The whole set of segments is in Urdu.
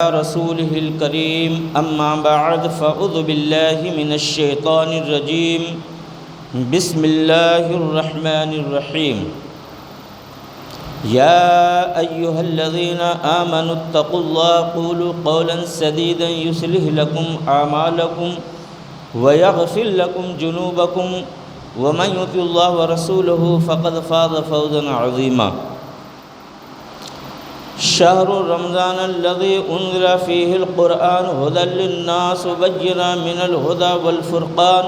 رسوله الكريم أما بعد فأعوذ بالله من الشيطان الرجيم بسم الله الرحمن الرحيم يا أيها الذين آمنوا اتقوا الله قولوا قولا سديدا يصلح لكم أعمالكم ويغفر لكم جنوبكم ومن يطع الله ورسوله فقد فاز فوزا عظيما شهر رمضان الذي أنزل فيه القرآن هدى للناس وبينا من الهدى والفرقان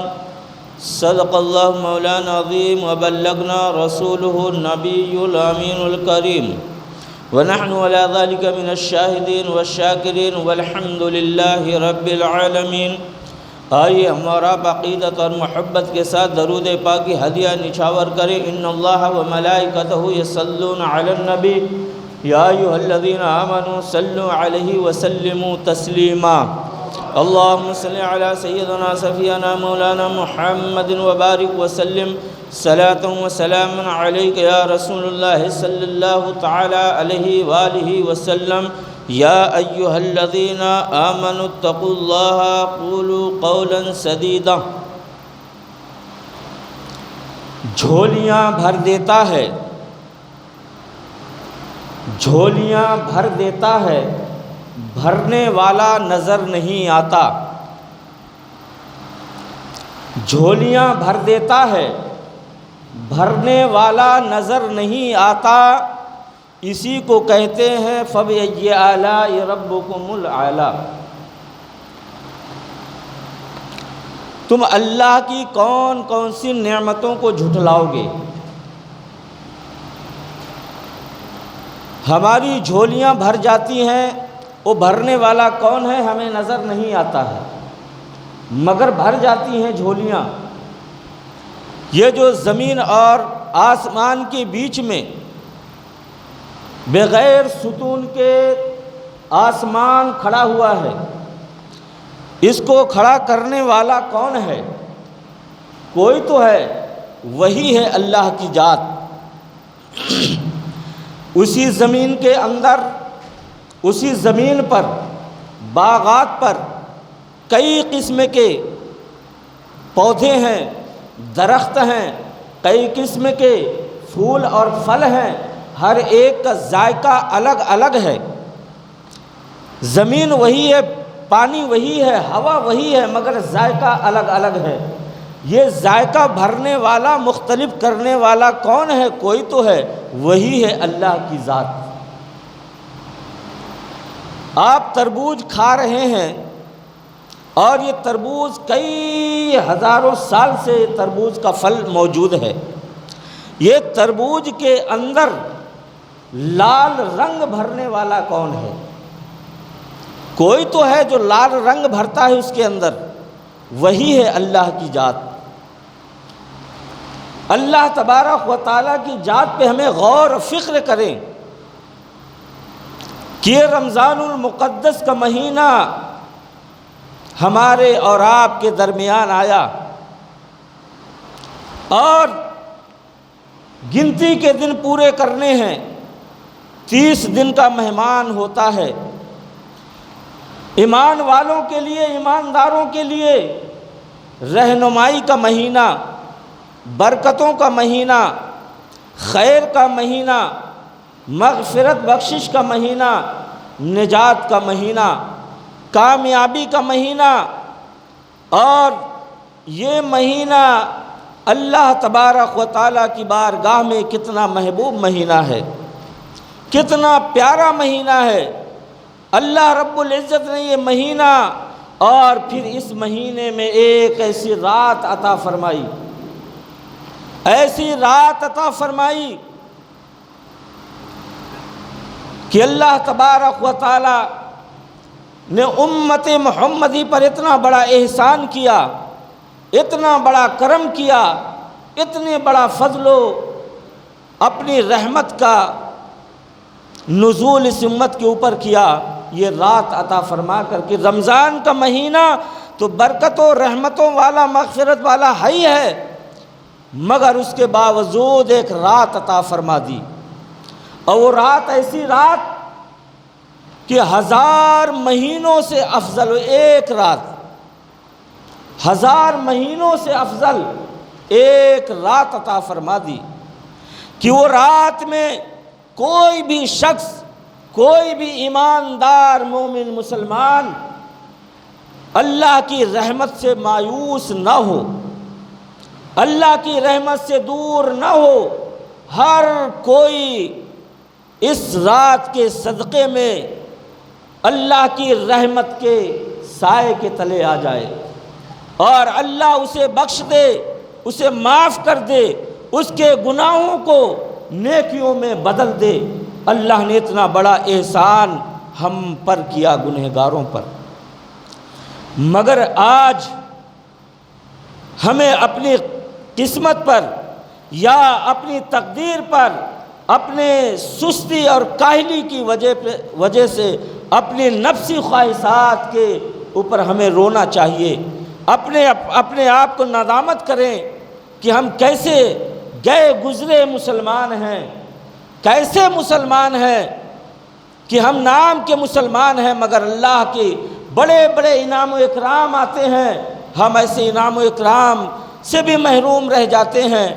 صدق الله مولانا العظيم وبلغنا رسوله النبي الأمين الكريم ونحن على ذلك من الشاهدين والشاكرين والحمد لله رب العالمين۔ آئیے ہمارا عقیدت اور محبت کے ساتھ درود پاک کی ہدیہ نچھاور کریں۔ ان اللہ و ملائکتہ یصلون علی النبی یا ایھا الذین آمنوا صلوا علیہ وسلموا تسلیما۔ اللہم صلی علی سیدنا صفینا مولانا محمد وبارک وسلم صلاۃ و سلام علیک یا رسول اللہ صلی اللہ تعالی علیہ وآلہ وسلم۔ یا ایھا الذین آمنوا اتقوا اللہ قولوا قولا سدیدا۔ جھولیاں بھر دیتا ہے، جھولیاں بھر دیتا ہے، بھرنے والا نظر نہیں آتا۔ جھولیاں بھر دیتا ہے، بھرنے والا نظر نہیں آتا، اسی کو کہتے ہیں فَبِأَيِّ آلَاءِ رَبِّكُمُ الْأَعْلَىٰ۔ تم اللہ کی کون کون سی نعمتوں کو جھٹلاؤ گے؟ ہماری جھولیاں بھر جاتی ہیں، وہ بھرنے والا کون ہے ہمیں نظر نہیں آتا ہے، مگر بھر جاتی ہیں جھولیاں۔ یہ جو زمین اور آسمان کے بیچ میں بغیر ستون کے آسمان کھڑا ہوا ہے، اس کو کھڑا کرنے والا کون ہے؟ کوئی تو ہے، وہی ہے اللہ کی ذات۔ اسی زمین کے اندر، اسی زمین پر، باغات پر کئی قسم کے پودے ہیں، درخت ہیں، کئی قسم کے پھول اور پھل ہیں، ہر ایک کا ذائقہ الگ الگ ہے۔ زمین وہی ہے، پانی وہی ہے، ہوا وہی ہے، مگر ذائقہ الگ الگ ہے۔ یہ ذائقہ بھرنے والا، مختلف کرنے والا کون ہے؟ کوئی تو ہے، وہی ہے اللہ کی ذات۔ آپ تربوز کھا رہے ہیں اور یہ تربوز کئی ہزاروں سال سے تربوز کا پھل موجود ہے۔ یہ تربوز کے اندر لال رنگ بھرنے والا کون ہے؟ کوئی تو ہے جو لال رنگ بھرتا ہے اس کے اندر، وہی ہے اللہ کی ذات۔ اللہ تبارک و تعالیٰ کی ذات پہ ہمیں غور و فکر کریں کہ یہ رمضان المقدس کا مہینہ ہمارے اور آپ کے درمیان آیا اور گنتی کے دن پورے کرنے ہیں، 30 دن کا مہمان ہوتا ہے۔ ایمان والوں کے لیے، ایمانداروں کے لیے رہنمائی کا مہینہ، برکتوں کا مہینہ، خیر کا مہینہ، مغفرت بخشش کا مہینہ، نجات کا مہینہ، کامیابی کا مہینہ۔ اور یہ مہینہ اللہ تبارک و تعالیٰ کی بارگاہ میں کتنا محبوب مہینہ ہے، کتنا پیارا مہینہ ہے۔ اللہ رب العزت نے یہ مہینہ اور پھر اس مہینے میں ایک ایسی رات عطا فرمائی، ایسی رات عطا فرمائی کہ اللہ تبارک و تعالی نے امت محمدی پر اتنا بڑا احسان کیا، اتنا بڑا کرم کیا، اتنے بڑا فضل و اپنی رحمت کا نزول اس امت کے اوپر کیا، یہ رات عطا فرما کر کہ رمضان کا مہینہ تو برکتوں رحمتوں والا، مغفرت والا ہی ہے، مگر اس کے باوجود ایک رات عطا فرما دی۔ اور وہ رات ایسی رات کہ 1000 مہینوں سے افضل ایک رات، 1000 مہینوں سے افضل ایک رات عطا فرما دی کہ وہ رات میں کوئی بھی شخص، کوئی بھی ایماندار مومن مسلمان اللہ کی رحمت سے مایوس نہ ہو، اللہ کی رحمت سے دور نہ ہو، ہر کوئی اس رات کے صدقے میں اللہ کی رحمت کے سائے کے تلے آ جائے اور اللہ اسے بخش دے، اسے معاف کر دے، اس کے گناہوں کو نیکیوں میں بدل دے۔ اللہ نے اتنا بڑا احسان ہم پر کیا گنہگاروں پر، مگر آج ہمیں اپنی قسمت پر یا اپنی تقدیر پر اپنے سستی اور کاہلی کی وجہ سے اپنی نفسی خواہشات کے اوپر ہمیں رونا چاہیے، اپنے آپ کو ندامت کریں کہ ہم کیسے گئے گزرے مسلمان ہیں، کیسے مسلمان ہیں کہ ہم نام کے مسلمان ہیں مگر اللہ کے بڑے بڑے انعام و اکرام آتے ہیں، ہم ایسے انعام و اکرام سے بھی محروم رہ جاتے ہیں،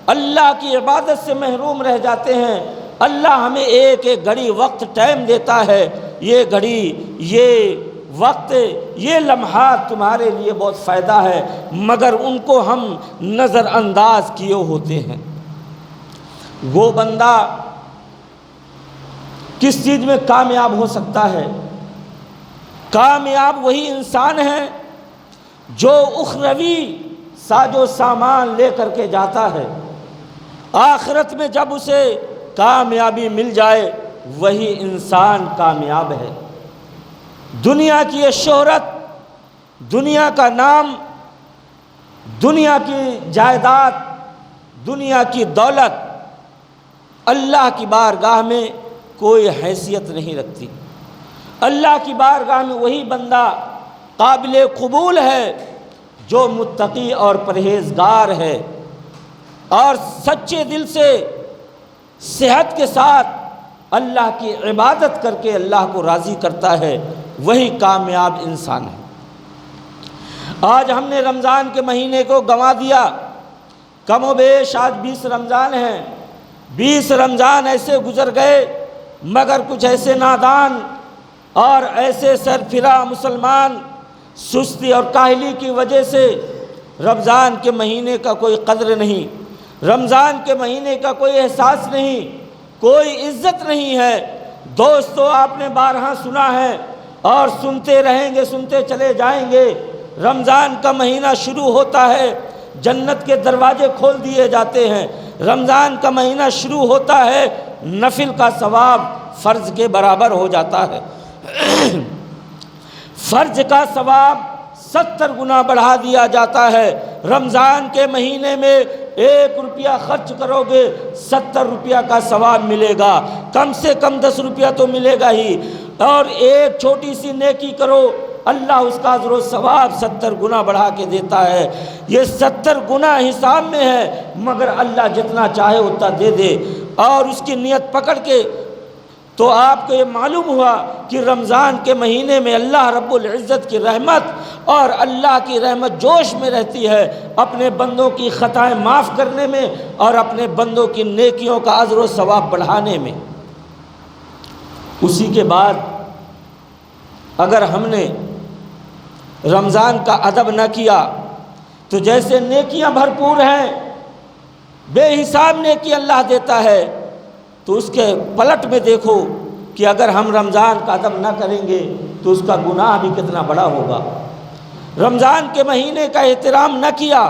اللہ کی عبادت سے محروم رہ جاتے ہیں۔ اللہ ہمیں ایک ایک گھڑی وقت ٹائم دیتا ہے، یہ گھڑی، یہ وقت، یہ لمحات تمہارے لیے بہت فائدہ ہے، مگر ان کو ہم نظر انداز کیے ہوتے ہیں۔ وہ بندہ کس چیز میں کامیاب ہو سکتا ہے؟ کامیاب وہی انسان ہے جو اخروی ساز و سامان لے کر کے جاتا ہے، آخرت میں جب اسے کامیابی مل جائے وہی انسان کامیاب ہے۔ دنیا کی یہ شہرت، دنیا کا نام، دنیا کی جائیداد، دنیا کی دولت اللہ کی بارگاہ میں کوئی حیثیت نہیں رکھتی۔ اللہ کی بارگاہ میں وہی بندہ قابل قبول ہے جو متقی اور پرہیزگار ہے اور سچے دل سے صحت کے ساتھ اللہ کی عبادت کر کے اللہ کو راضی کرتا ہے، وہی کامیاب انسان ہے۔ آج ہم نے رمضان کے مہینے کو گنوا دیا، کم و بیش آج 20 رمضان ہیں، 20 رمضان ایسے گزر گئے مگر کچھ ایسے نادان اور ایسے سرفراہ مسلمان سستی اور کاہلی کی وجہ سے رمضان کے مہینے کا کوئی قدر نہیں، رمضان کے مہینے کا کوئی احساس نہیں، کوئی عزت نہیں ہے۔ دوستو، آپ نے بارہا سنا ہے اور سنتے رہیں گے، سنتے چلے جائیں گے، رمضان کا مہینہ شروع ہوتا ہے، جنت کے دروازے کھول دیے جاتے ہیں، رمضان کا مہینہ شروع ہوتا ہے، نفل کا ثواب فرض کے برابر ہو جاتا ہے، فرض کا ثواب 70 گنا بڑھا دیا جاتا ہے۔ رمضان کے مہینے میں 1 روپیہ خرچ کرو گے 70 روپیہ کا ثواب ملے گا، کم سے کم 10 روپیہ تو ملے گا ہی، اور ایک چھوٹی سی نیکی کرو اللہ اس کا اجر و ثواب 70 گنا بڑھا کے دیتا ہے۔ یہ 70 گنا حساب میں ہے مگر اللہ جتنا چاہے اتنا دے دے، اور اس کی نیت پکڑ کے تو آپ کو یہ معلوم ہوا کہ رمضان کے مہینے میں اللہ رب العزت کی رحمت اور اللہ کی رحمت جوش میں رہتی ہے اپنے بندوں کی خطائیں معاف کرنے میں اور اپنے بندوں کی نیکیوں کا اجر و ثواب بڑھانے میں۔ اسی کے بعد اگر ہم نے رمضان کا ادب نہ کیا تو جیسے نیکیاں بھرپور ہیں، بے حساب نیکی اللہ دیتا ہے، تو اس کے پلٹ میں دیکھو کہ اگر ہم رمضان کا ادب نہ کریں گے تو اس کا گناہ بھی کتنا بڑا ہوگا۔ رمضان کے مہینے کا احترام نہ کیا،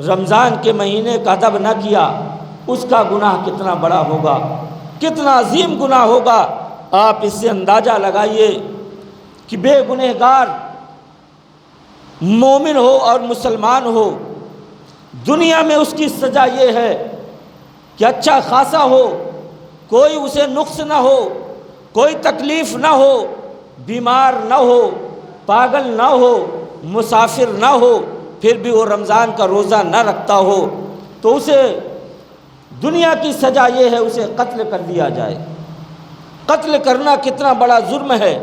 رمضان کے مہینے کا ادب نہ کیا، اس کا گناہ کتنا بڑا ہوگا، کتنا عظیم گناہ ہوگا۔ آپ اس سے اندازہ لگائیے کہ بے گنہگار مومن ہو اور مسلمان ہو، دنیا میں اس کی سزا یہ ہے کہ اچھا خاصا ہو، کوئی اسے نقص نہ ہو، کوئی تکلیف نہ ہو، بیمار نہ ہو، پاگل نہ ہو، مسافر نہ ہو، پھر بھی وہ رمضان کا روزہ نہ رکھتا ہو تو اسے دنیا کی سزا یہ ہے اسے قتل کر دیا جائے۔ قتل کرنا کتنا بڑا جرم ہے،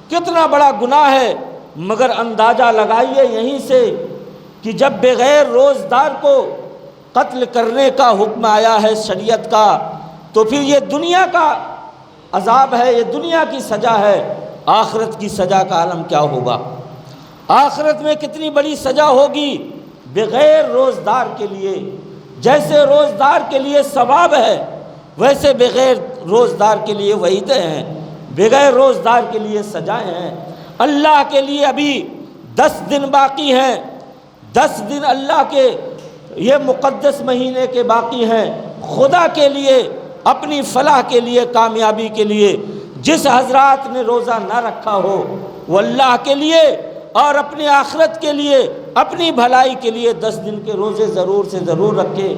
کتنا بڑا گناہ ہے، مگر اندازہ لگائیے یہیں سے کہ جب بغیر روزدار کو قتل کرنے کا حکم آیا ہے شریعت کا، تو پھر یہ دنیا کا عذاب ہے، یہ دنیا کی سزا ہے، آخرت کی سزا کا عالم کیا ہوگا؟ آخرت میں کتنی بڑی سزا ہوگی بغیر روزدار کے لیے۔ جیسے روزدار کے لیے ثواب ہے، ویسے بغیر روزدار کے لیے وعیدیں ہیں، بغیر روزدار کے لیے سزائیں ہیں۔ اللہ کے لیے ابھی 10 دن باقی ہیں، 10 دن اللہ کے یہ مقدس مہینے کے باقی ہیں۔ خدا کے لیے، اپنی فلاح کے لیے، کامیابی کے لیے جس حضرات نے روزہ نہ رکھا ہو وہ اللہ کے لیے اور اپنی آخرت کے لیے، اپنی بھلائی کے لیے 10 دن کے روزے ضرور سے ضرور رکھے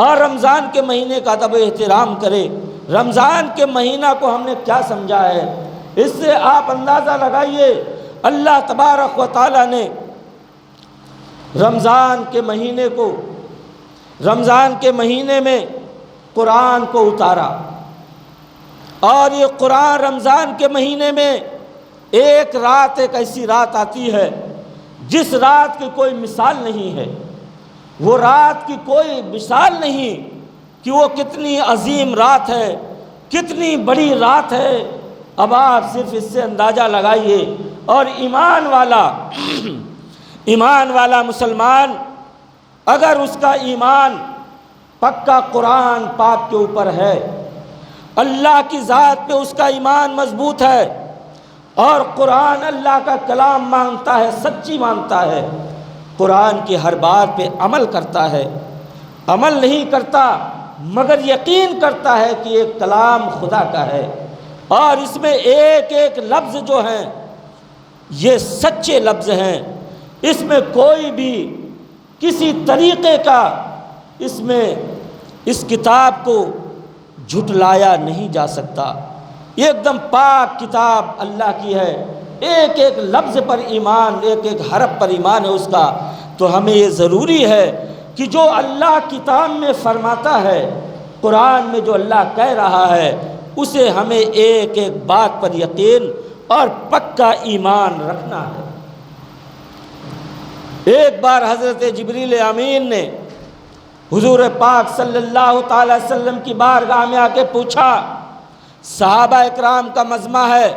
اور رمضان کے مہینے کا ادب و احترام کرے۔ رمضان کے مہینہ کو ہم نے کیا سمجھا ہے، اس سے آپ اندازہ لگائیے۔ اللہ تبارک و تعالیٰ نے رمضان کے مہینے کو، رمضان کے مہینے میں قرآن کو اتارا، اور یہ قرآن رمضان کے مہینے میں ایک رات، ایک ایسی رات آتی ہے جس رات کی کوئی مثال نہیں ہے۔ وہ رات کی کوئی مثال نہیں کہ وہ کتنی عظیم رات ہے، کتنی بڑی رات ہے۔ اب آپ صرف اس سے اندازہ لگائیے۔ اور ایمان والا مسلمان، اگر اس کا ایمان پکا قرآن پاک کے اوپر ہے، اللہ کی ذات پہ اس کا ایمان مضبوط ہے، اور قرآن اللہ کا کلام مانتا ہے، سچی مانتا ہے، قرآن کی ہر بات پہ عمل کرتا ہے، عمل نہیں کرتا مگر یقین کرتا ہے کہ یہ کلام خدا کا ہے، اور اس میں ایک ایک لفظ جو ہیں یہ سچے لفظ ہیں، اس میں کوئی بھی کسی طریقے کا اس کتاب کو جھٹلایا نہیں جا سکتا۔ یہ ایک دم پاک کتاب اللہ کی ہے، ایک ایک لفظ پر ایمان، ایک ایک حرف پر ایمان ہے اس کا۔ تو ہمیں یہ ضروری ہے کہ جو اللہ کتاب میں فرماتا ہے، قرآن میں جو اللہ کہہ رہا ہے، اسے ہمیں ایک ایک بات پر یقین اور پکا ایمان رکھنا ہے۔ ایک بار حضرت جبریل امین نے حضور پاک صلی اللہ تعالی وسلم کی بارگاہ میں آ کے پوچھا، صحابہ اکرام کا مجمع ہے،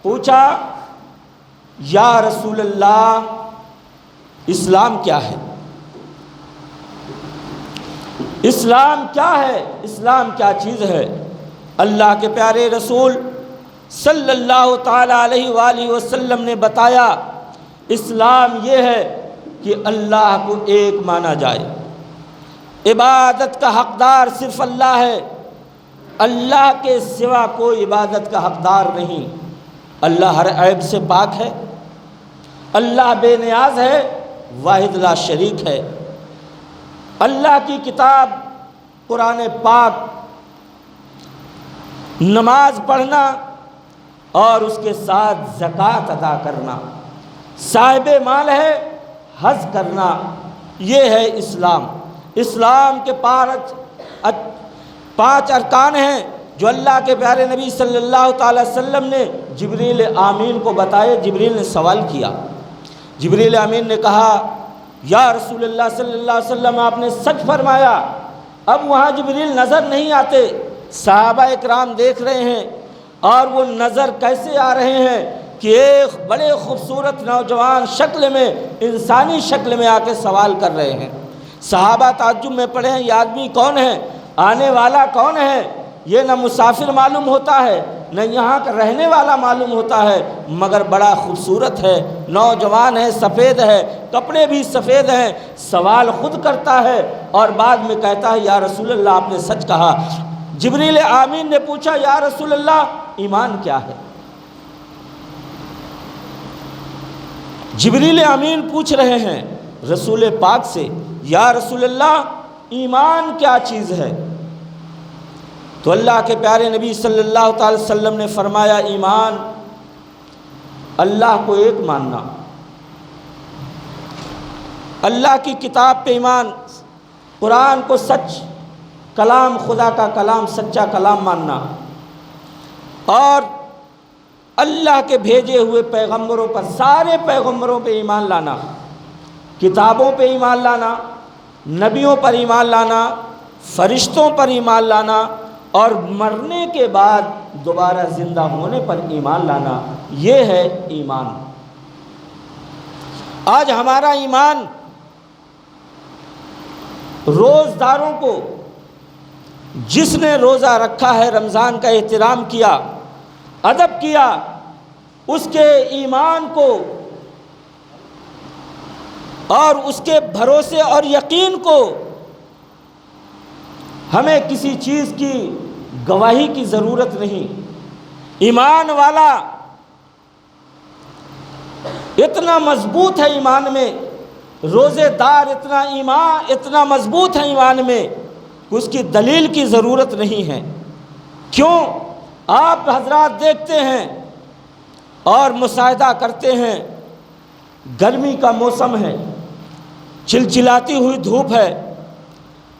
پوچھا یا رسول اللہ اسلام کیا ہے؟ اسلام کیا ہے؟ اسلام کیا چیز ہے؟ اللہ کے پیارے رسول صلی اللہ تعالی علیہ وآلہ وسلم نے بتایا، اسلام یہ ہے کہ اللہ کو ایک مانا جائے، عبادت کا حقدار صرف اللہ ہے، اللہ کے سوا کوئی عبادت کا حقدار نہیں۔ اللہ ہر عیب سے پاک ہے، اللہ بے نیاز ہے، واحد لا شریک ہے۔ اللہ کی کتاب قرآن پاک، نماز پڑھنا اور اس کے ساتھ زکوٰۃ ادا کرنا، صاحب مال ہے حج کرنا، یہ ہے اسلام۔ اسلام کے 5 ارکان ہیں جو اللہ کے پیارے نبی صلی اللہ تعالی وسلم نے جبریل آمین کو بتائے۔ جبریل نے سوال کیا، جبریل آمین نے کہا یا رسول اللہ صلی اللہ علیہ وسلم آپ نے سچ فرمایا۔ اب وہاں جبریل نظر نہیں آتے، صحابہ اکرام دیکھ رہے ہیں، اور وہ نظر کیسے آ رہے ہیں کہ ایک بڑے خوبصورت نوجوان شکل میں، انسانی شکل میں آ کے سوال کر رہے ہیں۔ صحابہ تعجب میں پڑے ہیں، یہ آدمی کون ہے، آنے والا کون ہے؟ یہ نہ مسافر معلوم ہوتا ہے، نہ یہاں کا رہنے والا معلوم ہوتا ہے، مگر بڑا خوبصورت ہے، نوجوان ہے، سفید ہے، کپڑے بھی سفید ہیں۔ سوال خود کرتا ہے اور بعد میں کہتا ہے یا رسول اللہ آپ نے سچ کہا۔ جبریل آمین نے پوچھا یا رسول اللہ ایمان کیا ہے؟ جبریل آمین پوچھ رہے ہیں رسول پاک سے یا رسول اللہ ایمان کیا چیز ہے؟ تو اللہ کے پیارے نبی صلی اللہ تعالی وسلم نے فرمایا ایمان اللہ کو ایک ماننا، اللہ کی کتاب پہ ایمان، قرآن کو سچ، کلام خدا کا کلام، سچا کلام ماننا، اور اللہ کے بھیجے ہوئے پیغمبروں پر، سارے پیغمبروں پہ ایمان لانا، کتابوں پہ ایمان لانا، نبیوں پر ایمان لانا، فرشتوں پر ایمان لانا، اور مرنے کے بعد دوبارہ زندہ ہونے پر ایمان لانا، یہ ہے ایمان۔ آج ہمارا ایمان روزداروں کو، جس نے روزہ رکھا ہے، رمضان کا احترام کیا، ادب کیا، اس کے ایمان کو اور اس کے بھروسے اور یقین کو ہمیں کسی چیز کی گواہی کی ضرورت نہیں۔ ایمان والا اتنا مضبوط ہے ایمان میں، روزے دار اتنا مضبوط ہے ایمان میں کہ اس کی دلیل کی ضرورت نہیں ہے۔ کیوں؟ آپ حضرات دیکھتے ہیں اور مشاہدہ کرتے ہیں، گرمی کا موسم ہے، چلچلاتی ہوئی دھوپ ہے،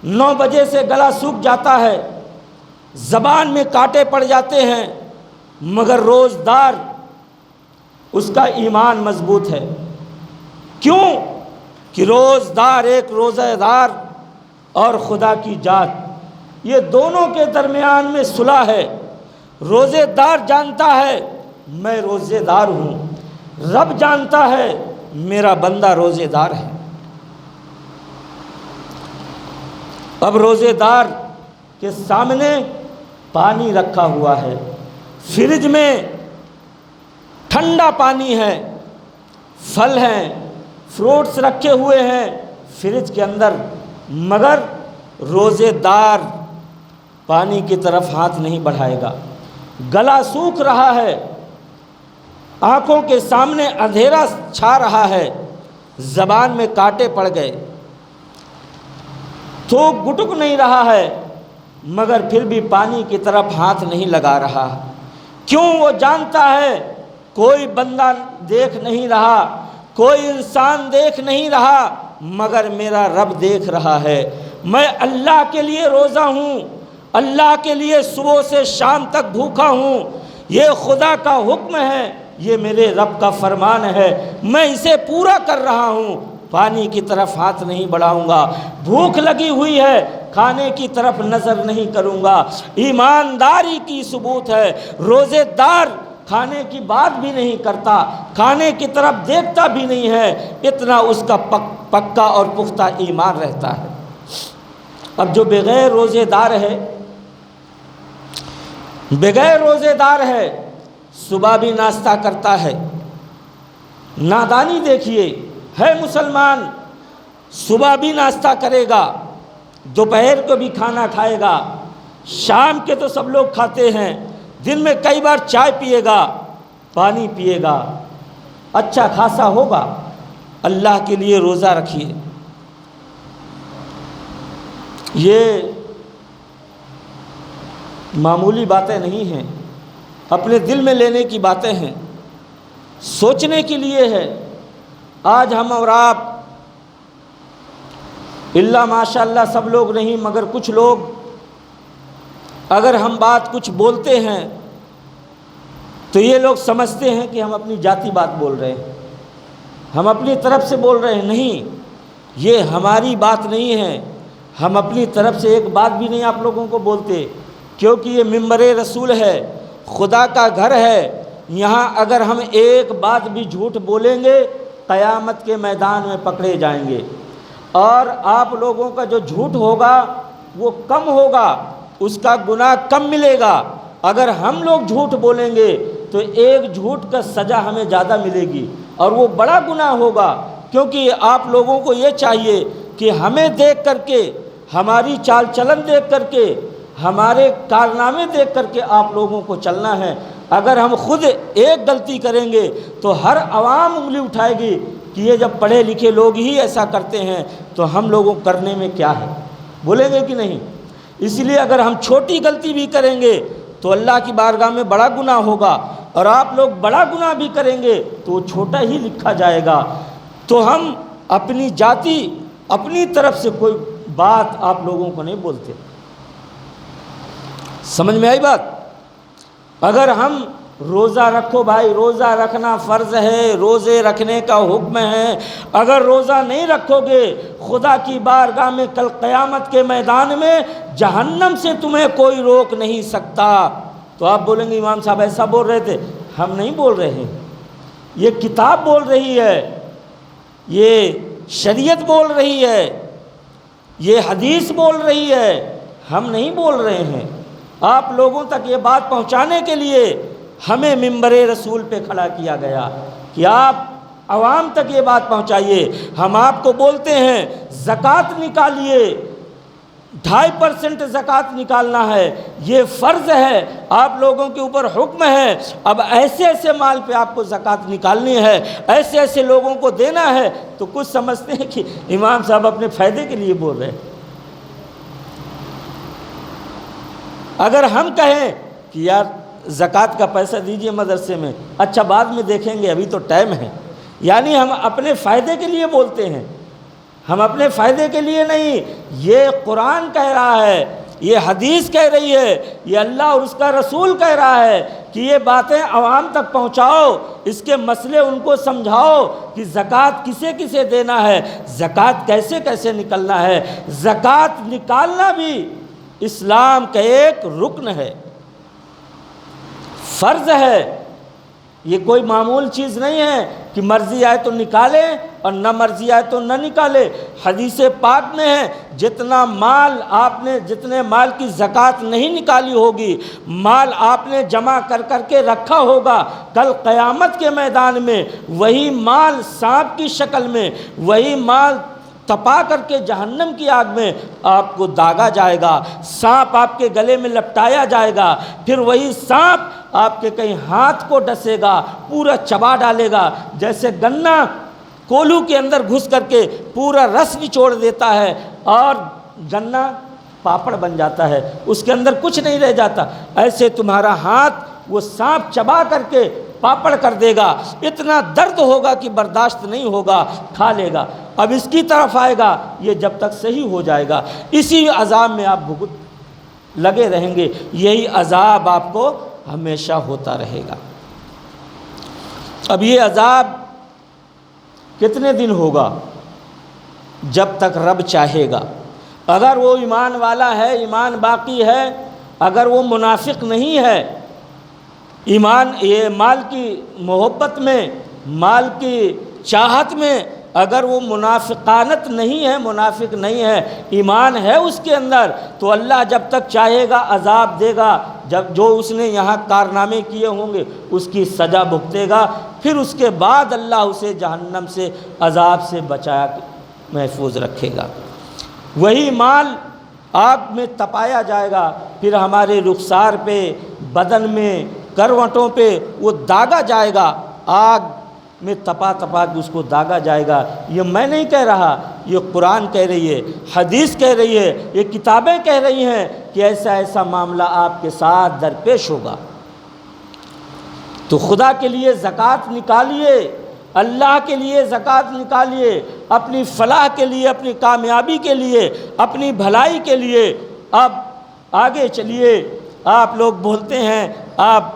9 بجے سے گلا سوکھ جاتا ہے، زبان میں کانٹے پڑ جاتے ہیں، مگر روزدار اس کا ایمان مضبوط ہے۔ کیوں؟ کہ روزدار، ایک روزہ دار اور خدا کی ذات، یہ دونوں کے درمیان میں صلح ہے۔ روزے دار جانتا ہے میں روزے دار ہوں، رب جانتا ہے میرا بندہ روزے دار ہے۔ اب روزے دار کے سامنے پانی رکھا ہوا ہے، فریج میں ٹھنڈا پانی ہے، پھل ہیں، فروٹس رکھے ہوئے ہیں فریج کے اندر، مگر روزے دار پانی کی طرف ہاتھ نہیں بڑھائے گا۔ گلا سوکھ رہا ہے، آنکھوں کے سامنے اندھیرا چھا رہا ہے، زبان میں کانٹے پڑ گئے، تھوک گٹک نہیں رہا ہے، مگر پھر بھی پانی کی طرف ہاتھ نہیں لگا رہا۔ کیوں؟ وہ جانتا ہے کوئی بندہ دیکھ نہیں رہا، کوئی انسان دیکھ نہیں رہا، مگر میرا رب دیکھ رہا ہے۔ میں اللہ کے لیے روزہ ہوں، اللہ کے لیے صبح سے شام تک بھوکا ہوں، یہ خدا کا حکم ہے، یہ میرے رب کا فرمان ہے، میں اسے پورا کر رہا ہوں، پانی کی طرف ہاتھ نہیں بڑھاؤں گا۔ بھوک لگی ہوئی ہے، کھانے کی طرف نظر نہیں کروں گا۔ ایمانداری کی ثبوت ہے، روزے دار کھانے کی بات بھی نہیں کرتا، کھانے کی طرف دیکھتا بھی نہیں ہے، اتنا اس کا پکا اور پختہ ایمان رہتا ہے۔ اب جو بغیر روزے دار ہے، صبح بھی ناشتہ کرتا ہے، نادانی دیکھیے، ہے مسلمان، صبح بھی ناشتہ کرے گا، دوپہر کو بھی کھانا کھائے گا، شام کے تو سب لوگ کھاتے ہیں، دن میں کئی بار چائے پیے گا، پانی پیے گا، اچھا خاصا ہوگا۔ اللہ کے لیے روزہ رکھیے۔ یہ معمولی باتیں نہیں ہیں، اپنے دل میں لینے کی باتیں ہیں، سوچنے کے لیے ہے۔ آج ہم اور آپ، اللہ ماشاء اللہ سب لوگ نہیں مگر کچھ لوگ، اگر ہم بات کچھ بولتے ہیں تو یہ لوگ سمجھتے ہیں کہ ہم اپنی ذاتی بات بول رہے ہیں، ہم اپنی طرف سے بول رہے ہیں۔ نہیں، یہ ہماری بات نہیں ہے، ہم اپنی طرف سے ایک بات بھی نہیں آپ لوگوں کو بولتے، کیونکہ یہ ممبر رسول ہے، خدا کا گھر ہے، یہاں اگر ہم ایک بات بھی جھوٹ بولیں گے قیامت کے میدان میں پکڑے جائیں گے، اور آپ لوگوں کا جو جھوٹ ہوگا وہ کم ہوگا، اس کا گناہ کم ملے گا۔ اگر ہم لوگ جھوٹ بولیں گے تو ایک جھوٹ کا سزا ہمیں زیادہ ملے گی، اور وہ بڑا گناہ ہوگا، کیونکہ آپ لوگوں کو یہ چاہیے کہ ہمیں دیکھ کر کے، ہماری چال چلن دیکھ کر کے، ہمارے کارنامے دیکھ کر کے آپ لوگوں کو چلنا ہے۔ اگر ہم خود ایک غلطی کریں گے تو ہر عوام انگلی اٹھائے گی کہ یہ جب پڑھے لکھے لوگ ہی ایسا کرتے ہیں تو ہم لوگوں کرنے میں کیا ہے، بولیں گے کہ نہیں؟ اس لیے اگر ہم چھوٹی غلطی بھی کریں گے تو اللہ کی بارگاہ میں بڑا گناہ ہوگا، اور آپ لوگ بڑا گناہ بھی کریں گے تو وہ چھوٹا ہی لکھا جائے گا۔ تو ہم اپنی ذاتی، اپنی طرف سے کوئی بات آپ لوگوں کو نہیں بولتے۔ سمجھ میں آئی بات؟ اگر ہم روزہ رکھو بھائی، روزہ رکھنا فرض ہے، روزے رکھنے کا حکم ہے، اگر روزہ نہیں رکھو گے خدا کی بارگاہ میں کل قیامت کے میدان میں جہنم سے تمہیں کوئی روک نہیں سکتا۔ تو آپ بولیں گے امام صاحب ایسا بول رہے تھے، ہم نہیں بول رہے ہیں، یہ کتاب بول رہی ہے، یہ شریعت بول رہی ہے، یہ حدیث بول رہی ہے، ہم نہیں بول رہے ہیں۔ آپ لوگوں تک یہ بات پہنچانے کے لیے ہمیں منبر رسول پہ کھڑا کیا گیا کہ آپ عوام تک یہ بات پہنچائیے۔ ہم آپ کو بولتے ہیں زکوٰۃ نکالیے، 2.5% زکوٰۃ نکالنا ہے، یہ فرض ہے، آپ لوگوں کے اوپر حکم ہے۔ اب ایسے ایسے مال پہ آپ کو زکوٰۃ نکالنی ہے، ایسے ایسے لوگوں کو دینا ہے، تو کچھ سمجھتے ہیں کہ امام صاحب اپنے فائدے کے لیے بول رہے ہیں۔ اگر ہم کہیں کہ یار زکوٰۃ کا پیسہ دیجئے مدرسے میں، اچھا بعد میں دیکھیں گے، ابھی تو ٹائم ہے، یعنی ہم اپنے فائدے کے لیے بولتے ہیں، ہم اپنے فائدے کے لیے نہیں۔ یہ قرآن کہہ رہا ہے، یہ حدیث کہہ رہی ہے، یہ اللہ اور اس کا رسول کہہ رہا ہے کہ یہ باتیں عوام تک پہنچاؤ، اس کے مسئلے ان کو سمجھاؤ کہ زکوٰۃ کسے کسے دینا ہے، زکوٰۃ کیسے کیسے نکلنا ہے۔ زکوٰۃ نکالنا بھی اسلام کا ایک رکن ہے، فرض ہے، یہ کوئی معمول چیز نہیں ہے کہ مرضی آئے تو نکالے اور نہ مرضی آئے تو نہ نکالے۔ حدیث پاک میں ہے جتنا مال آپ نے، جتنے مال کی زکوٰۃ نہیں نکالی ہوگی، مال آپ نے جمع کر کر کے رکھا ہوگا، کل قیامت کے میدان میں وہی مال سانپ کی شکل میں، وہی مال تپا کر کے جہنم کی آگ میں آپ کو داغا جائے گا، سانپ آپ کے گلے میں لپٹایا جائے گا، پھر وہی سانپ آپ کے کہیں ہاتھ کو ڈسے گا، پورا چبا ڈالے گا، جیسے گنا کولو کے اندر گھس کر کے پورا رس نچوڑ دیتا ہے اور گنا پاپڑ بن جاتا ہے، اس کے اندر کچھ نہیں رہ جاتا، ایسے تمہارا ہاتھ وہ سانپ چبا کر کے پاپڑ کر دے گا، اتنا درد ہوگا کہ برداشت نہیں ہوگا، کھا لے گا۔ اب اس کی طرف آئے گا، یہ جب تک صحیح ہو جائے گا اسی عذاب میں آپ بھگت لگے رہیں گے، یہی عذاب آپ کو ہمیشہ ہوتا رہے گا۔ اب یہ عذاب کتنے دن ہوگا؟ جب تک رب چاہے گا۔ اگر وہ ایمان والا ہے، ایمان باقی ہے، اگر وہ منافق نہیں ہے، ایمان یہ مال کی محبت میں، مال کی چاہت میں اگر وہ منافقانت نہیں ہے، منافق نہیں ہے، ایمان ہے اس کے اندر، تو اللہ جب تک چاہے گا عذاب دے گا، جب جو اس نے یہاں کارنامے کیے ہوں گے اس کی سزا بھگتے گا، پھر اس کے بعد اللہ اسے جہنم سے عذاب سے بچا کے محفوظ رکھے گا۔ وہی مال آگ میں تپایا جائے گا، پھر ہمارے رخسار پہ، بدن میں، کروٹوں پہ وہ داغا جائے گا، آگ میں تپا تپا کے اس کو داغا جائے گا۔ یہ میں نہیں کہہ رہا، یہ قرآن کہہ رہی ہے، حدیث کہہ رہی ہے، یہ کتابیں کہہ رہی ہیں کہ ایسا ایسا معاملہ آپ کے ساتھ درپیش ہوگا۔ تو خدا کے لیے زکوٰۃ نکالیے، اللہ کے لیے زکوٰۃ نکالیے، اپنی فلاح کے لیے، اپنی کامیابی کے لیے، اپنی بھلائی کے لیے۔ اب آگے چلیے، آپ لوگ بولتے ہیں، آپ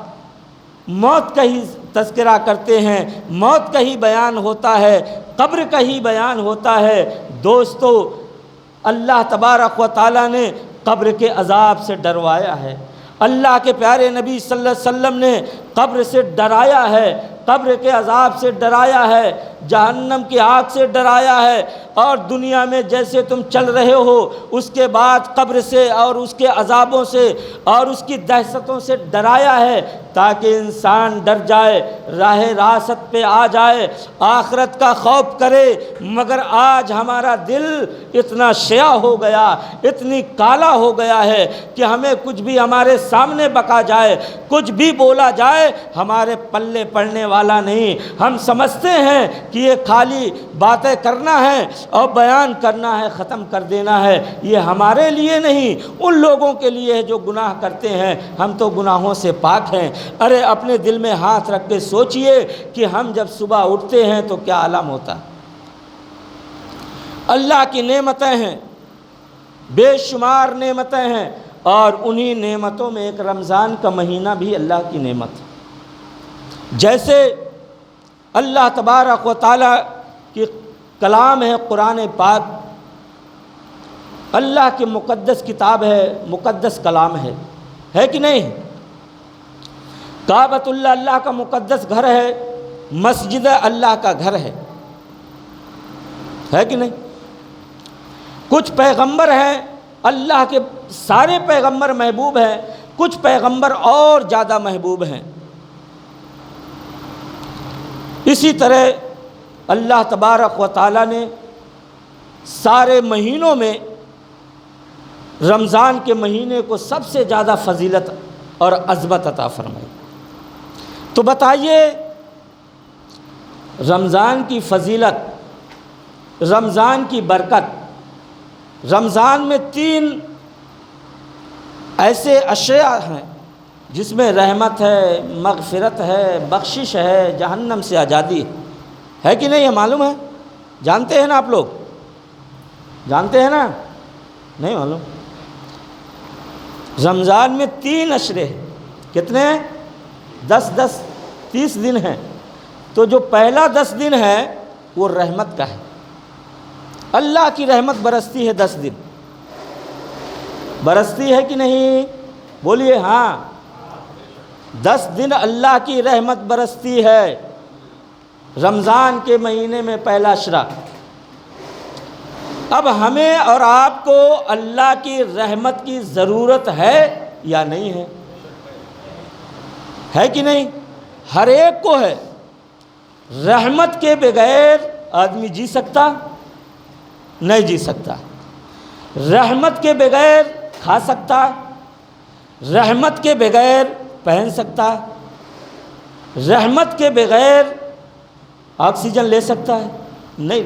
موت کا ہی تذکرہ کرتے ہیں، موت کا ہی بیان ہوتا ہے، قبر کا ہی بیان ہوتا ہے۔ دوستو، اللہ تبارک و تعالیٰ نے قبر کے عذاب سے ڈروایا ہے، اللہ کے پیارے نبی صلی اللہ علیہ وسلم نے قبر سے ڈرایا ہے، قبر کے عذاب سے ڈرایا ہے، جہنم کی آگ سے ڈرایا ہے، اور دنیا میں جیسے تم چل رہے ہو اس کے بعد قبر سے اور اس کے عذابوں سے اور اس کی دہشتوں سے ڈرایا ہے، تاکہ انسان ڈر جائے، راہ راست پہ آ جائے، آخرت کا خوف کرے۔ مگر آج ہمارا دل اتنا شیعہ ہو گیا، اتنی کالا ہو گیا ہے کہ ہمیں کچھ بھی ہمارے سامنے بکا جائے، کچھ بھی بولا جائے، ہمارے پلے پڑنے والا نہیں۔ ہم سمجھتے ہیں کہ یہ خالی باتیں کرنا ہے اور بیان کرنا ہے، ختم کر دینا ہے، یہ ہمارے لیے نہیں، ان لوگوں کے لیے ہے جو گناہ کرتے ہیں۔ ہم تو گناہوں سے پاک ہیں۔ ارے اپنے دل میں ہاتھ رکھ کے سوچئے کہ ہم جب صبح اٹھتے ہیں تو کیا عالم ہوتا ہے۔ اللہ کی نعمتیں ہیں، بے شمار نعمتیں ہیں، اور انہی نعمتوں میں ایک رمضان کا مہینہ بھی اللہ کی نعمت ہے۔ جیسے اللہ تبارک و تعالیٰ کی کلام ہے قرآن پاک، اللہ کی مقدس کتاب ہے، مقدس کلام ہے کہ نہیں؟ کعبۃ اللہ اللہ کا مقدس گھر ہے، مسجد اللہ کا گھر ہے کہ نہیں؟ کچھ پیغمبر ہیں اللہ کے، سارے پیغمبر محبوب ہیں، کچھ پیغمبر اور زیادہ محبوب ہیں۔ اسی طرح اللہ تبارک و تعالیٰ نے سارے مہینوں میں رمضان کے مہینے کو سب سے زیادہ فضیلت اور عظمت عطا فرمائی۔ تو بتائیے رمضان کی فضیلت، رمضان کی برکت، رمضان میں 3 ایسے اشیاء ہیں جس میں رحمت ہے، مغفرت ہے، بخشش ہے، جہنم سے آزادی ہے کہ نہیں؟ یہ معلوم ہے؟ جانتے ہیں نا آپ لوگ؟ جانتے ہیں نا؟ نہیں معلوم؟ رمضان میں 3 اشرے ہیں، کتنے ہیں؟ 10 30 دن ہیں۔ تو جو پہلا 10 دن ہے وہ رحمت کا ہے، اللہ کی رحمت برستی ہے 10 دن، برستی ہے کہ نہیں؟ بولیے ہاں، 10 دن اللہ کی رحمت برستی ہے رمضان کے مہینے میں پہلا اشرا۔ اب ہمیں اور آپ کو اللہ کی رحمت کی ضرورت ہے یا نہیں ہے کہ نہیں؟ ہر ایک کو ہے۔ رحمت کے بغیر آدمی جی سکتا؟ نہیں جی سکتا۔ رحمت کے بغیر کھا سکتا؟ رحمت کے بغیر پہن سکتا؟ رحمت کے بغیر آکسیجن لے سکتا ہے؟ نہیں۔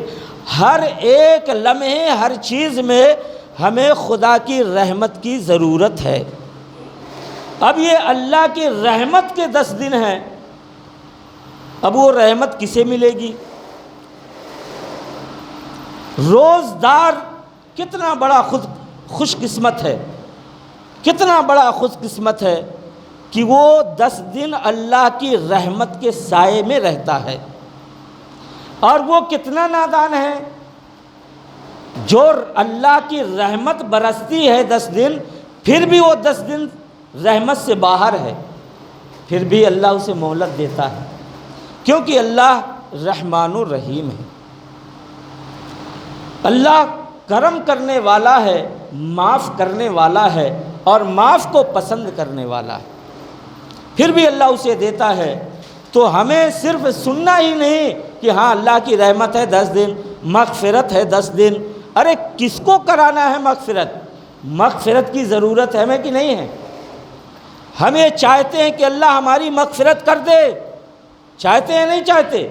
ہر ایک لمحے، ہر چیز میں ہمیں خدا کی رحمت کی ضرورت ہے۔ اب یہ اللہ کی رحمت کے 10 دن ہیں، اب وہ رحمت کسے ملے گی؟ روزدار کتنا بڑا خوش قسمت ہے، کتنا بڑا خوش قسمت ہے کہ وہ 10 دن اللہ کی رحمت کے سائے میں رہتا ہے۔ اور وہ کتنا نادان ہے جو اللہ کی رحمت برستی ہے 10 دن، پھر بھی وہ 10 دن رحمت سے باہر ہے، پھر بھی اللہ اسے مہلت دیتا ہے، کیونکہ اللہ رحمان الرحیم ہے۔ اللہ کرم کرنے والا ہے، معاف کرنے والا ہے، اور معاف کو پسند کرنے والا ہے، پھر بھی اللہ اسے دیتا ہے۔ تو ہمیں صرف سننا ہی نہیں کہ ہاں اللہ کی رحمت ہے 10 دن، مغفرت ہے 10 دن۔ ارے کس کو کرانا ہے مغفرت؟ مغفرت کی ضرورت ہے ہمیں کہ نہیں ہے؟ ہمیں چاہتے ہیں کہ اللہ ہماری مغفرت کر دے، چاہتے ہیں نہیں چاہتے؟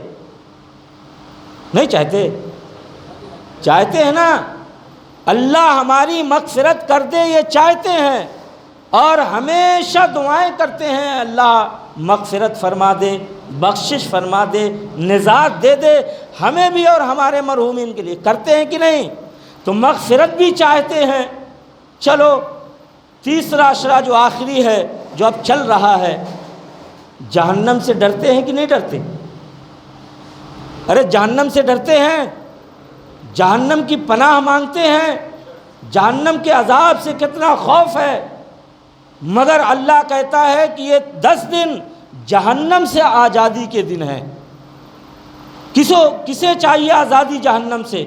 نہیں چاہتے؟ چاہتے ہیں نا؟ اللہ ہماری مغفرت کر دے یہ چاہتے ہیں، اور ہمیشہ دعائیں کرتے ہیں اللہ مغفرت فرما دے، بخشش فرما دے، نجات دے دے ہمیں بھی اور ہمارے مرحومین کے لیے۔ کرتے ہیں کہ نہیں؟ تو مغفرت بھی چاہتے ہیں۔ چلو تیسرا اشرا جو آخری ہے، جو اب چل رہا ہے، جہنم سے ڈرتے ہیں کہ نہیں ڈرتے؟ ارے جہنم سے ڈرتے ہیں، جہنم کی پناہ مانگتے ہیں، جہنم کے عذاب سے کتنا خوف ہے، مگر اللہ کہتا ہے کہ یہ 10 دن جہنم سے آزادی کے دن ہیں۔ کسے چاہیے آزادی جہنم سے؟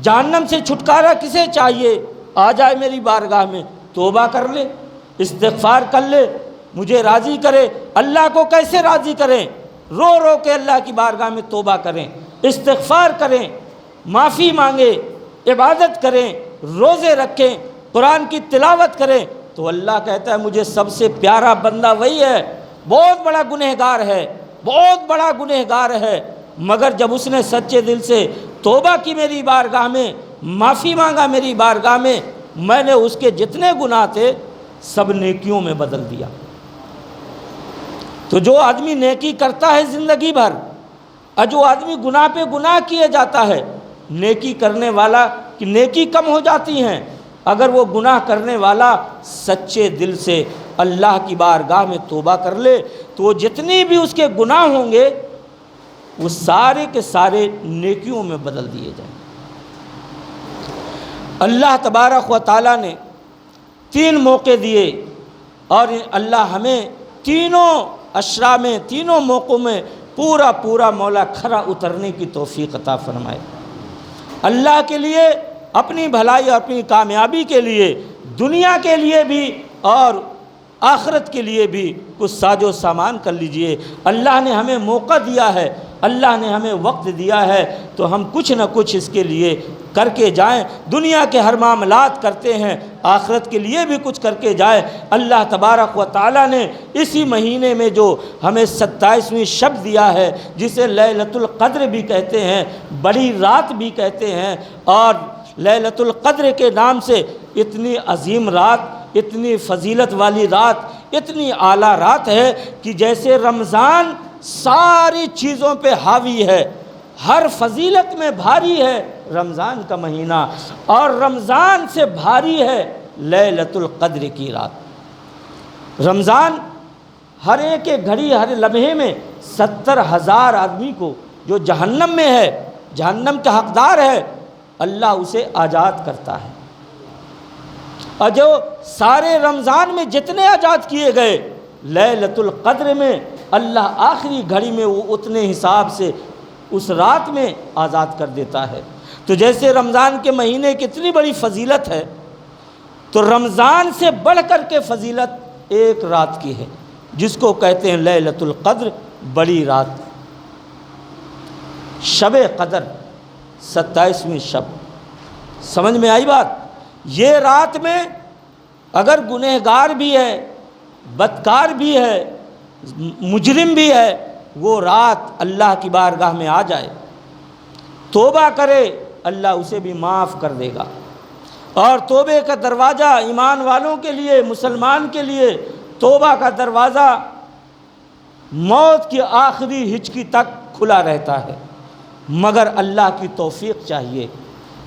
جہنم سے چھٹکارا کسے چاہیے؟ آ جائے میری بارگاہ میں، توبہ کر لے، استغفار کر لے، مجھے راضی کرے۔ اللہ کو کیسے راضی کریں؟ رو رو کے اللہ کی بارگاہ میں توبہ کریں، استغفار کریں، معافی مانگیں، عبادت کریں، روزے رکھیں، قرآن کی تلاوت کریں، تو اللہ کہتا ہے مجھے سب سے پیارا بندہ وہی ہے۔ بہت بڑا گنہگار ہے، بہت بڑا گنہگار ہے، مگر جب اس نے سچے دل سے توبہ کی میری بارگاہ میں، معافی مانگا میری بارگاہ میں نے اس کے جتنے گناہ تھے سب نیکیوں میں بدل دیا۔ تو جو آدمی نیکی کرتا ہے زندگی بھر، اور جو آدمی گناہ پہ گناہ کیے جاتا ہے، نیکی کرنے والا کی نیکی کم ہو جاتی ہیں اگر وہ گناہ کرنے والا سچے دل سے اللہ کی بارگاہ میں توبہ کر لے تو وہ جتنی بھی اس کے گناہ ہوں گے وہ سارے کے سارے نیکیوں میں بدل دیے جائیں۔ اللہ تبارک و تعالیٰ نے 3 موقع دیے اور اللہ ہمیں تینوں اشرا میں، تینوں موقعوں میں پورا مولا کھرا اترنے کی توفیق عطا فرمائے۔ اللہ کے لیے، اپنی بھلائی اور اپنی کامیابی کے لیے، دنیا کے لیے بھی اور آخرت کے لیے بھی کچھ ساز و سامان کر لیجئے۔ اللہ نے ہمیں موقع دیا ہے، اللہ نے ہمیں وقت دیا ہے، تو ہم کچھ نہ کچھ اس کے لیے کر کے جائیں۔ دنیا کے ہر معاملات کرتے ہیں، آخرت کے لیے بھی کچھ کر کے جائیں۔ اللہ تبارک و تعالیٰ نے اسی مہینے میں جو ہمیں 27ویں شب دیا ہے، جسے لیلۃ القدر بھی کہتے ہیں، بڑی رات بھی کہتے ہیں، اور لیلۃ القدر کے نام سے اتنی عظیم رات، اتنی فضیلت والی رات، اتنی اعلیٰ رات ہے کہ جیسے رمضان ساری چیزوں پہ حاوی ہے، ہر فضیلت میں بھاری ہے رمضان کا مہینہ، اور رمضان سے بھاری ہے لیلۃ القدر کی رات۔ رمضان ہر ایک گھڑی، ہر لمحے میں 70,000 آدمی کو جو جہنم میں ہے، جہنم کا حقدار ہے، اللہ اسے آزاد کرتا ہے۔ اور جو سارے رمضان میں جتنے آزاد کیے گئے، لیلۃ القدر میں اللہ آخری گھڑی میں وہ اتنے حساب سے اس رات میں آزاد کر دیتا ہے۔ تو جیسے رمضان کے مہینے کی اتنی بڑی فضیلت ہے، تو رمضان سے بڑھ کر کے فضیلت ایک رات کی ہے، جس کو کہتے ہیں لیلۃ القدر، بڑی رات، شب قدر، 27ویں شب۔ سمجھ میں آئی بات؟ یہ رات میں اگر گنہگار بھی ہے، بدکار بھی ہے، مجرم بھی ہے، وہ رات اللہ کی بارگاہ میں آ جائے، توبہ کرے، اللہ اسے بھی معاف کر دے گا۔ اور توبے کا دروازہ ایمان والوں کے لیے، مسلمان کے لیے توبہ کا دروازہ موت کی آخری ہچکی تک کھلا رہتا ہے، مگر اللہ کی توفیق چاہیے۔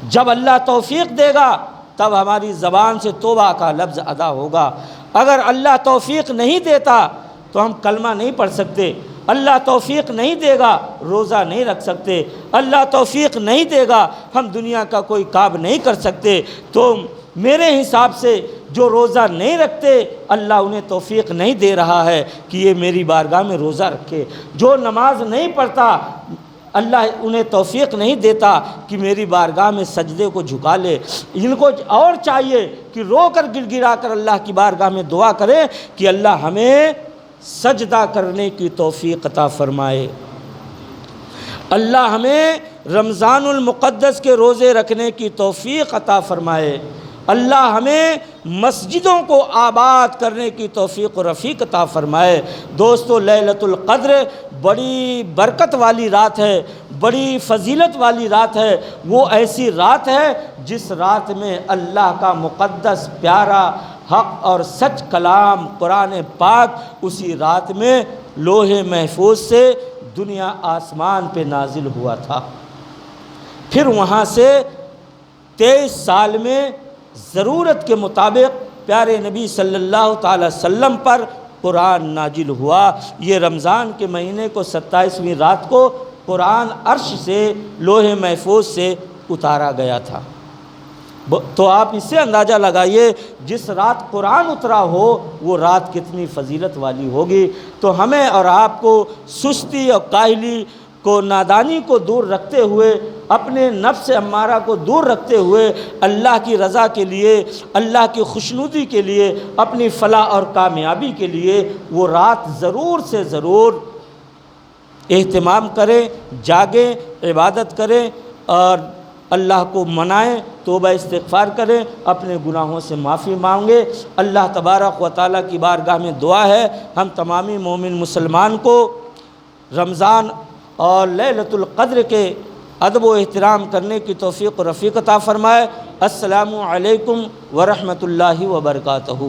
جب اللہ توفیق دے گا تب ہماری زبان سے توبہ کا لفظ ادا ہوگا۔ اگر اللہ توفیق نہیں دیتا تو ہم کلمہ نہیں پڑھ سکتے، اللہ توفیق نہیں دے گا روزہ نہیں رکھ سکتے، اللہ توفیق نہیں دے گا ہم دنیا کا کوئی کام نہیں کر سکتے۔ تو میرے حساب سے جو روزہ نہیں رکھتے، اللہ انہیں توفیق نہیں دے رہا ہے کہ یہ میری بارگاہ میں روزہ رکھے۔ جو نماز نہیں پڑھتا، اللہ انہیں توفیق نہیں دیتا کہ میری بارگاہ میں سجدے کو جھکا لے۔ ان کو اور چاہیے کہ رو کر گڑ گڑا کر اللہ کی بارگاہ میں دعا کریں کہ اللہ ہمیں سجدہ کرنے کی توفیق عطا فرمائے، اللہ ہمیں رمضان المقدس کے روزے رکھنے کی توفیق عطا فرمائے، اللہ ہمیں مسجدوں کو آباد کرنے کی توفیق و رفیق عطا فرمائے۔ دوستو، لیلۃ القدر بڑی برکت والی رات ہے، بڑی فضیلت والی رات ہے۔ وہ ایسی رات ہے جس رات میں اللہ کا مقدس پیارا حق اور سچ کلام قرآن پاک اسی رات میں لوح محفوظ سے دنیا آسمان پہ نازل ہوا تھا۔ پھر وہاں سے 23 سال میں ضرورت کے مطابق پیارے نبی صلی اللہ تعالی وسلم پر قرآن نازل ہوا۔ یہ رمضان کے مہینے کو 27ویں رات کو قرآن عرش سے لوح محفوظ سے اتارا گیا تھا۔ تو آپ اس سے اندازہ لگائیے جس رات قرآن اترا ہو وہ رات کتنی فضیلت والی ہوگی۔ تو ہمیں اور آپ کو سستی اور کاہلی کو، نادانی کو دور رکھتے ہوئے، اپنے نفس امارہ کو دور رکھتے ہوئے، اللہ کی رضا کے لیے، اللہ کی خوشنودی کے لیے، اپنی فلاح اور کامیابی کے لیے وہ رات ضرور سے ضرور اہتمام کریں، جاگیں، عبادت کریں اور اللہ کو منائیں، توبہ استغفار کریں، اپنے گناہوں سے معافی مانگیں۔ اللہ تبارک و تعالیٰ کی بارگاہ میں دعا ہے ہم تمامی مومن مسلمان کو رمضان اور لیلۃ القدر کے ادب و احترام کرنے کی توفیق و رفیق عطا فرمائے۔ السلام علیکم ورحمۃ اللہ وبرکاتہ۔